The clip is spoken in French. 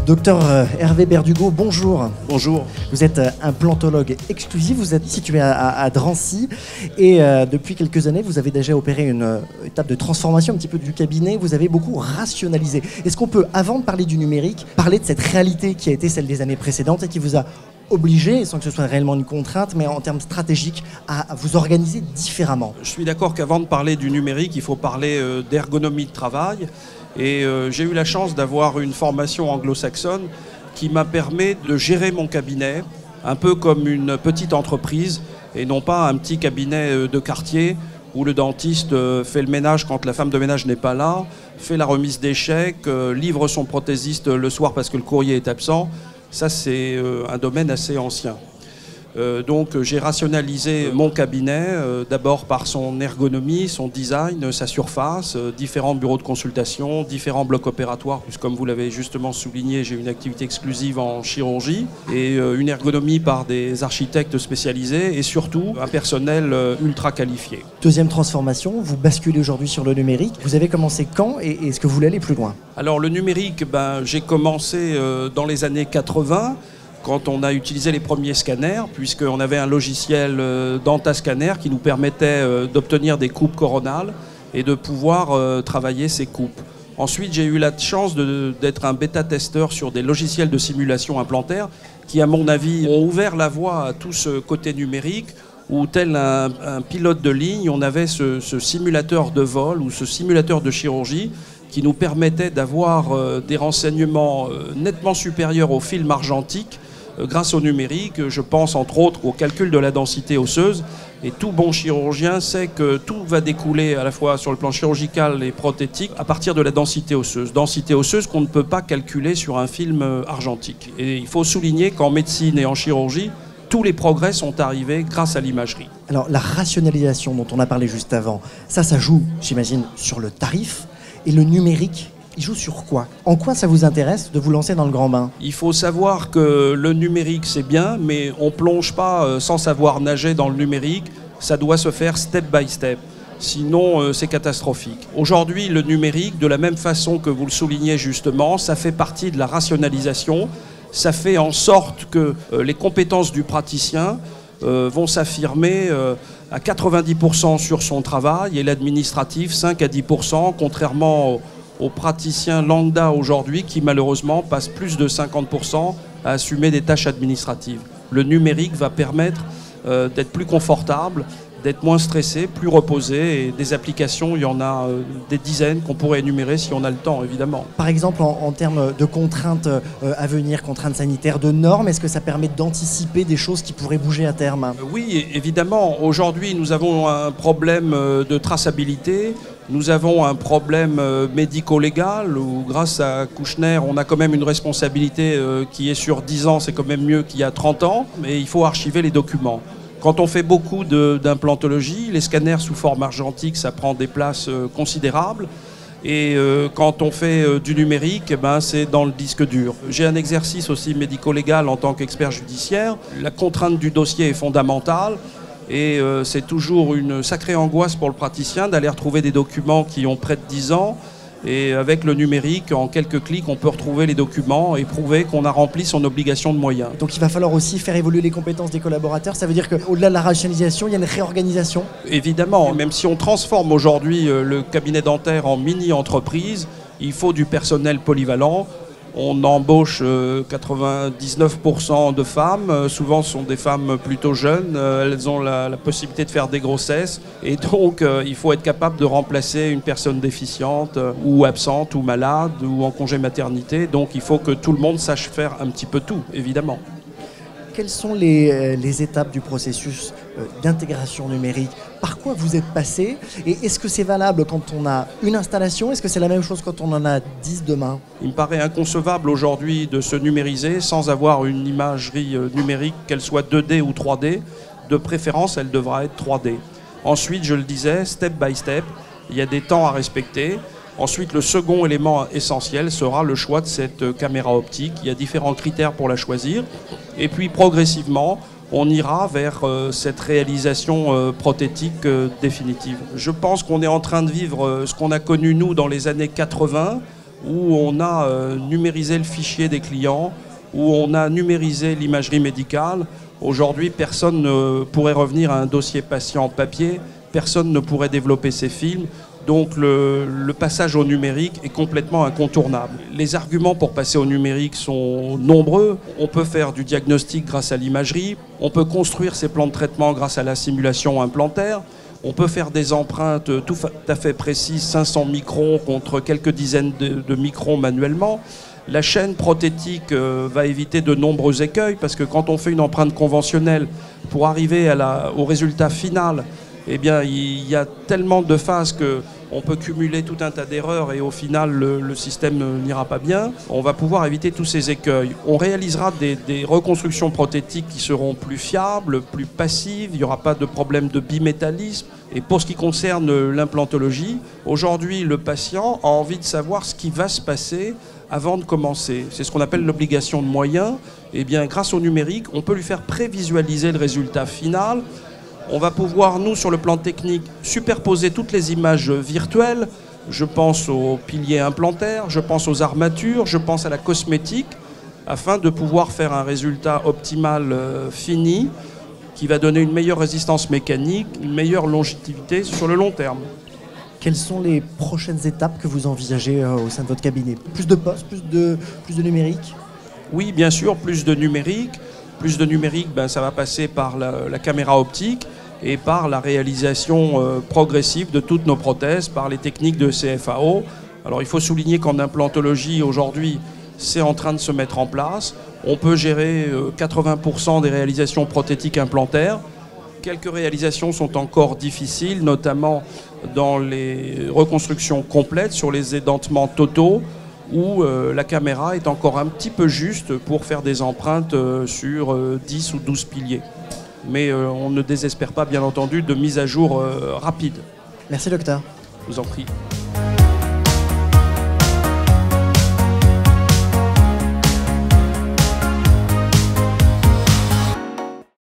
Docteur Hervé Berdugo, bonjour. Bonjour. Vous êtes implantologue exclusif, vous êtes situé à Drancy et depuis quelques années, vous avez déjà opéré une étape de transformation un petit peu du cabinet, vous avez beaucoup rationalisé. Est-ce qu'on peut, avant de parler du numérique, parler de cette réalité qui a été celle des années précédentes et qui vous a obligé, sans que ce soit réellement une contrainte, mais en termes stratégiques, à vous organiser différemment? Je suis d'accord qu'avant de parler du numérique, il faut parler d'ergonomie de travail. Et j'ai eu la chance d'avoir une formation anglo-saxonne qui m'a permis de gérer mon cabinet un peu comme une petite entreprise et non pas un petit cabinet de quartier où le dentiste fait le ménage quand la femme de ménage n'est pas là, fait la remise des chèques, livre son prothésiste le soir parce que le courrier est absent. Ça, c'est un domaine assez ancien. Donc j'ai rationalisé mon cabinet, d'abord par son ergonomie, son design, sa surface, différents bureaux de consultation, différents blocs opératoires, puisque comme vous l'avez justement souligné, j'ai une activité exclusive en chirurgie, et une ergonomie par des architectes spécialisés, et surtout un personnel ultra qualifié. Deuxième transformation, vous basculez aujourd'hui sur le numérique. Vous avez commencé quand et est-ce que vous voulez aller plus loin? Alors le numérique, j'ai commencé dans les années 80, quand on a utilisé les premiers scanners, puisqu'on avait un logiciel Dentascanner qui nous permettait d'obtenir des coupes coronales et de pouvoir travailler ces coupes. Ensuite, j'ai eu la chance d'être un bêta-testeur sur des logiciels de simulation implantaire qui, à mon avis, ont ouvert la voie à tout ce côté numérique où, tel un pilote de ligne, on avait ce simulateur de vol ou ce simulateur de chirurgie qui nous permettait d'avoir des renseignements nettement supérieurs au film argentique grâce au numérique. Je pense entre autres au calcul de la densité osseuse, et tout bon chirurgien sait que tout va découler à la fois sur le plan chirurgical et prothétique à partir de la densité osseuse qu'on ne peut pas calculer sur un film argentique. Et il faut souligner qu'en médecine et en chirurgie, tous les progrès sont arrivés grâce à l'imagerie. Alors la rationalisation dont on a parlé juste avant, ça joue, j'imagine, sur le tarif, et le numérique, il joue sur quoi? En quoi ça vous intéresse de vous lancer dans le grand bain? Il faut savoir que le numérique, c'est bien, mais on ne plonge pas sans savoir nager dans le numérique. Ça doit se faire step by step. Sinon, c'est catastrophique. Aujourd'hui, le numérique, de la même façon que vous le soulignez justement, ça fait partie de la rationalisation. Ça fait en sorte que les compétences du praticien vont s'affirmer à 90% sur son travail et l'administratif 5 à 10%, contrairement aux praticiens lambda aujourd'hui qui malheureusement passent plus de 50% à assumer des tâches administratives. Le numérique va permettre d'être plus confortable, d'être moins stressé, plus reposé, et des applications, il y en a des dizaines qu'on pourrait énumérer si on a le temps, évidemment. Par exemple, en termes de contraintes à venir, contraintes sanitaires, de normes, est-ce que ça permet d'anticiper des choses qui pourraient bouger à terme? Oui, évidemment. Aujourd'hui, nous avons un problème de traçabilité. Nous avons un problème médico-légal où, grâce à Kouchner, on a quand même une responsabilité qui est sur 10 ans, c'est quand même mieux qu'il y a 30 ans, mais il faut archiver les documents. Quand on fait beaucoup d'implantologie, les scanners sous forme argentique, ça prend des places considérables. Et quand on fait du numérique, c'est dans le disque dur. J'ai un exercice aussi médico-légal en tant qu'expert judiciaire. La contrainte du dossier est fondamentale. Et c'est toujours une sacrée angoisse pour le praticien d'aller retrouver des documents qui ont près de 10 ans. Et avec le numérique, en quelques clics, on peut retrouver les documents et prouver qu'on a rempli son obligation de moyens. Donc il va falloir aussi faire évoluer les compétences des collaborateurs. Ça veut dire qu'au-delà de la rationalisation, il y a une réorganisation? Évidemment, même si on transforme aujourd'hui le cabinet dentaire en mini-entreprise, il faut du personnel polyvalent. On embauche 99% de femmes, souvent ce sont des femmes plutôt jeunes, elles ont la possibilité de faire des grossesses, et donc il faut être capable de remplacer une personne déficiente ou absente ou malade ou en congé maternité, donc il faut que tout le monde sache faire un petit peu tout, évidemment. Quelles sont les étapes du processus d'intégration numérique? Par quoi vous êtes passé? Et est-ce que c'est valable quand on a une installation? Est-ce que c'est la même chose quand on en a 10 demain? Il me paraît inconcevable aujourd'hui de se numériser sans avoir une imagerie numérique, qu'elle soit 2D ou 3D. De préférence, elle devra être 3D. Ensuite, je le disais, step by step, il y a des temps à respecter. Ensuite, le second élément essentiel sera le choix de cette caméra optique. Il y a différents critères pour la choisir. Et puis, progressivement, on ira vers cette réalisation prothétique définitive. Je pense qu'on est en train de vivre ce qu'on a connu, nous, dans les années 80, où on a numérisé le fichier des clients, où on a numérisé l'imagerie médicale. Aujourd'hui, personne ne pourrait revenir à un dossier patient papier, personne ne pourrait développer ses films. Donc le passage au numérique est complètement incontournable. Les arguments pour passer au numérique sont nombreux. On peut faire du diagnostic grâce à l'imagerie, on peut construire ses plans de traitement grâce à la simulation implantaire, on peut faire des empreintes tout à fait précises, 500 microns contre quelques dizaines de microns manuellement. La chaîne prothétique va éviter de nombreux écueils parce que quand on fait une empreinte conventionnelle, pour arriver au résultat final, eh bien, il y a tellement de phases qu'on peut cumuler tout un tas d'erreurs et au final, le système n'ira pas bien. On va pouvoir éviter tous ces écueils. On réalisera des reconstructions prothétiques qui seront plus fiables, plus passives. Il n'y aura pas de problème de bimétallisme. Et pour ce qui concerne l'implantologie, aujourd'hui, le patient a envie de savoir ce qui va se passer avant de commencer. C'est ce qu'on appelle l'obligation de moyens. Eh bien, grâce au numérique, on peut lui faire prévisualiser le résultat final. On va pouvoir, nous, sur le plan technique, superposer toutes les images virtuelles. Je pense aux piliers implantaires, je pense aux armatures, je pense à la cosmétique, afin de pouvoir faire un résultat optimal fini, qui va donner une meilleure résistance mécanique, une meilleure longévité sur le long terme. Quelles sont les prochaines étapes que vous envisagez au sein de votre cabinet? Plus de postes, plus de numérique? Oui, bien sûr, plus de numérique. Plus de numérique, ça va passer par la caméra optique et par la réalisation progressive de toutes nos prothèses, par les techniques de CFAO. Alors il faut souligner qu'en implantologie, aujourd'hui, c'est en train de se mettre en place. On peut gérer 80% des réalisations prothétiques implantaires. Quelques réalisations sont encore difficiles, notamment dans les reconstructions complètes sur les édentements totaux, où la caméra est encore un petit peu juste pour faire des empreintes sur 10 ou 12 piliers. Mais on ne désespère pas, bien entendu, de mise à jour rapide. Merci, docteur. Je vous en prie.